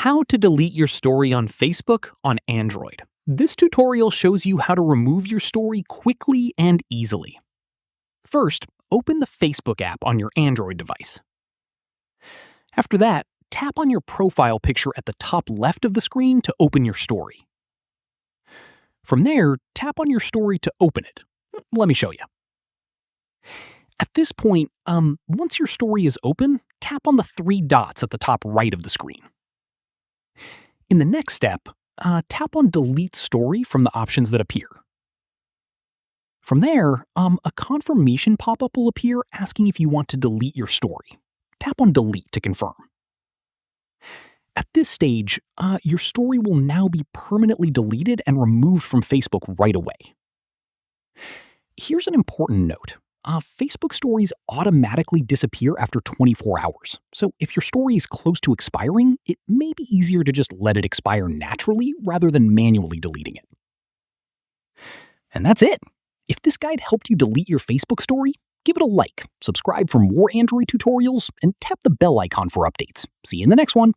How to delete your story on Facebook on Android. This tutorial shows you how to remove your story quickly and easily. First, open the Facebook app on your Android device. After that, tap on your profile picture at the top left of the screen to open your story. From there, tap on your story to open it. Let me show you. At this point, once your story is open, tap on the three dots at the top right of the screen. In the next step, tap on Delete Story from the options that appear. From there, a confirmation pop-up will appear asking if you want to delete your story. Tap on Delete to confirm. At this stage, your story will now be permanently deleted and removed from Facebook right away. Here's an important note. Facebook stories automatically disappear after 24 hours, so if your story is close to expiring, it may be easier to just let it expire naturally rather than manually deleting it. And that's it! If this guide helped you delete your Facebook story, give it a like, subscribe for more Android tutorials, and tap the bell icon for updates. See you in the next one!